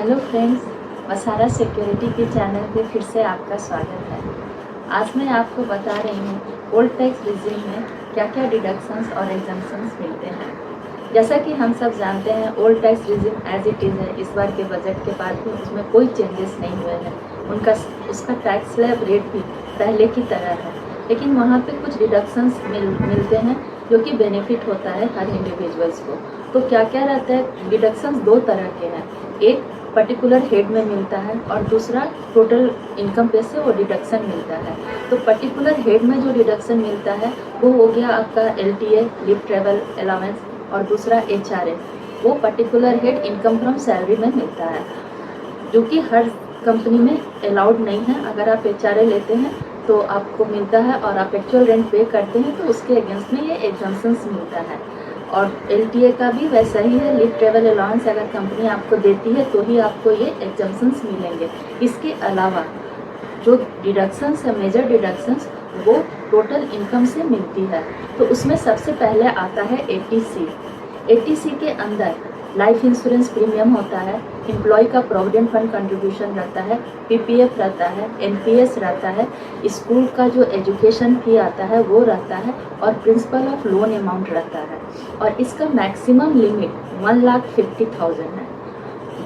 Hello friends, Vesara security के channel पे फिर से आपका स्वागत है। आज मैं आपको बता रही हूँ ओल्ड टैक्स रिजिम में क्या क्या डिडक्शंस और एग्जम्पशंस मिलते हैं। जैसा कि हम सब जानते हैं old tax regime as it is है। इस बार के बजट के बाद भी उसमें कोई चेंजेस नहीं हुए हैं। उसका टैक्स स्लैब रेट भी पहले की तरह है, लेकिन वहाँ पे कुछ डिडक्शंस मिलते हैं जो कि बेनिफिट होता है हर इंडिविजुअल्स को। तो क्या क्या रहता है? डिडक्शंस दो तरह के हैं, एक पर्टिकुलर हेड में मिलता है और दूसरा टोटल इनकम पे से वो डिडक्शन मिलता है। तो पर्टिकुलर हेड में जो डिडक्शन मिलता है वो हो गया आपका LTA लीव ट्रेवल अलाउंस, और दूसरा HRA, वो particular head income from salary में मिलता है, जो कि हर कंपनी में अलाउड नहीं है। अगर आप HRA लेते हैं तो आपको मिलता है, और आप एक्चुअल रेंट पे करते हैं तो उसके अगेंस्ट में ये एग्जम्पशंस मिलता है। और LTA का भी वैसा ही है, लीव ट्रेवल अलाउंस अगर कंपनी आपको देती है तो ही आपको ये एग्जम्पशंस मिलेंगे। इसके अलावा जो डिडक्शंस है, मेजर डिडक्शंस, वो टोटल इनकम से मिलती है। तो उसमें सबसे पहले आता है ATC। ATC के अंदर लाइफ इंश्योरेंस प्रीमियम होता है, एम्प्लॉय का प्रोविडेंट फंड कंट्रीब्यूशन रहता है, PPF रहता है, NPS रहता है, स्कूल का जो एजुकेशन फी आता है वो रहता है, और प्रिंसिपल ऑफ लोन अमाउंट रहता है। और इसका मैक्सिमम लिमिट 1,50,000 है।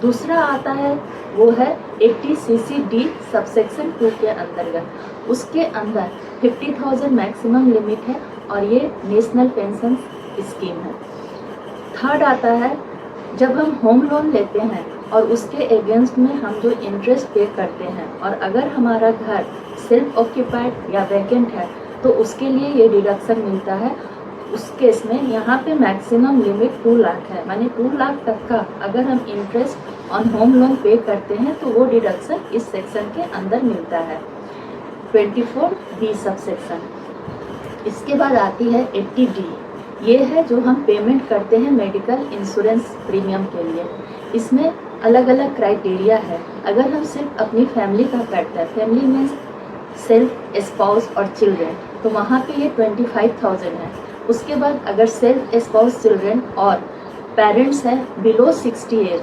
दूसरा आता है वो है 80CC-D सबसेक्शन 2 के अंतर्गत। उसके अंदर 50,000 मैक्सिमम लिमिट है, और ये नेशनल पेंशन स्कीम है। थर्ड आता है जब हम होम लोन लेते हैं और उसके अगेंस्ट में हम जो इंटरेस्ट पे करते हैं, और अगर हमारा घर सेल्फ ऑक्यूपाइड या वैकेंट है तो उसके लिए ये डिडक्शन मिलता है। उस केस में यहाँ पे मैक्सिमम लिमिट 2 लाख है, माने 2 लाख तक का अगर हम इंटरेस्ट ऑन होम लोन पे करते हैं तो वो डिडक्शन इस सेक्शन के अंदर मिलता है, 24B सबसेक्शन। इसके बाद आती है 80D। ये है जो हम पेमेंट करते हैं मेडिकल इंश्योरेंस प्रीमियम के लिए। इसमें अलग अलग क्राइटेरिया है। अगर हम सिर्फ अपनी फैमिली का करते हैं, फैमिली में सेल्फ, स्पाउस और चिल्ड्रेन, तो वहाँ पे ये 25,000 है। उसके बाद अगर सेल्फ, स्पाउस, चिल्ड्रेन और पेरेंट्स हैं बिलो 60 एज,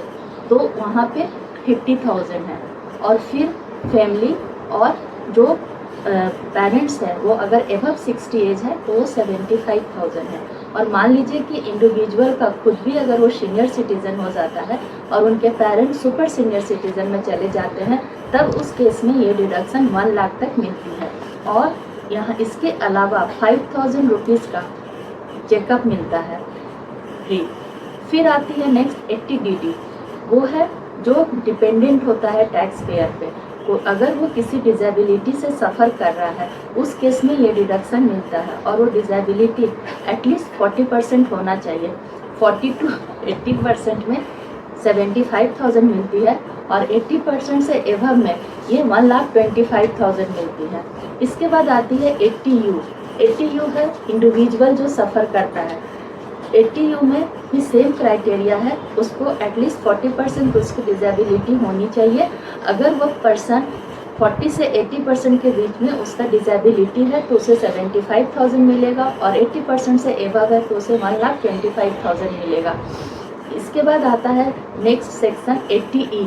तो वहाँ पे 50,000 है। और फिर फैमिली और जो पेरेंट्स है वो अगर एबव 60 एज है तो वो 75,000 है। और मान लीजिए कि इंडिविजुअल का खुद भी अगर वो सीनियर सिटीजन हो जाता है और उनके पेरेंट्स सुपर सीनियर सिटीजन में चले जाते हैं, तब उस केस में ये डिडक्शन 1 लाख तक मिलती है। और यहाँ इसके अलावा 5,000 रुपीज़ का चेकअप मिलता है फ्री। फिर आती है नेक्स्ट 80DD। वो है जो डिपेंडेंट होता है टैक्स पेयर पे, तो अगर वो किसी डिजेबिलिटी से सफ़र कर रहा है उस केस में ये डिडक्शन मिलता है, और वो डिजेबिलिटी एटलीस्ट 40% होना चाहिए। 40 to 80% में 75,000 मिलती है, और 80% से एवब में ये 1,25,000 मिलती है। इसके बाद आती है 80U। 80U है इंडिविजुअल जो सफ़र करता है। 80U में भी सेम क्राइटेरिया है, उसको एटलीस्ट 40% उसकी डिजेबिलिटी होनी चाहिए। अगर वो पर्सन 40 से 80% के बीच में उसका डिजेबिलिटी है तो उसे 75,000 मिलेगा, और 80% से एबव है तो उसे 1,25,000 मिलेगा। इसके बाद आता है नेक्स्ट सेक्शन 80E।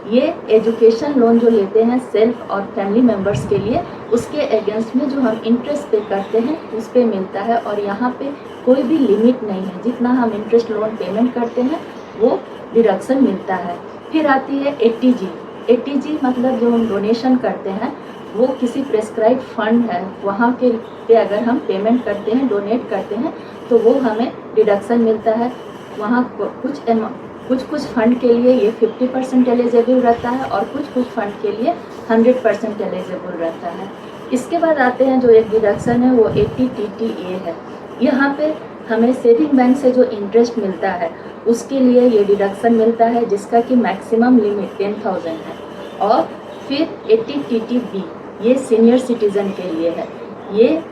ये एजुकेशन लोन जो लेते हैं सेल्फ और फैमिली मेम्बर्स के लिए, उसके अगेंस्ट में जो हम इंटरेस्ट पे करते हैं उस पे मिलता है, और यहाँ पे कोई भी लिमिट नहीं है, जितना हम इंटरेस्ट लोन पेमेंट करते हैं वो डिडक्शन मिलता है। फिर आती है 80G। 80G मतलब जो हम डोनेशन करते हैं वो किसी प्रेस्क्राइब फंड है, वहाँ के पे अगर हम पेमेंट करते हैं, डोनेट करते हैं, तो वो हमें डिडक्शन मिलता है। वहाँ कुछ फंड के लिए ये 50% एलिजिबल रहता है, और कुछ फंड के लिए 100% एलिजिबल रहता है। इसके बाद आते हैं जो एक डिडक्शन है वो 80TTA है। यहाँ पे हमें सेविंग बैंक से जो इंटरेस्ट मिलता है उसके लिए ये डिडक्शन मिलता है, जिसका कि मैक्सिमम लिमिट 10,000 है। और फिर 80TTB, ये सीनियर सिटीज़न के लिए है। ये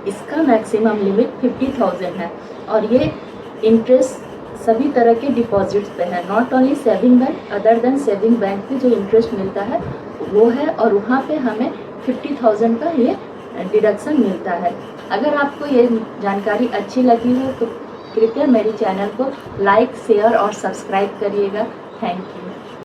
इसका मैक्सिमम लिमिट 50,000 है, और ये इंटरेस्ट सभी तरह के डिपॉजिट्स पे है, not only saving bank, other than saving bank पे जो इंटरेस्ट मिलता है वो है, और वहाँ पे हमें 50,000 का ये डिडक्शन मिलता है। अगर आपको ये जानकारी अच्छी लगी हो तो कृपया मेरे चैनल को लाइक, शेयर और सब्सक्राइब करिएगा। Thank you.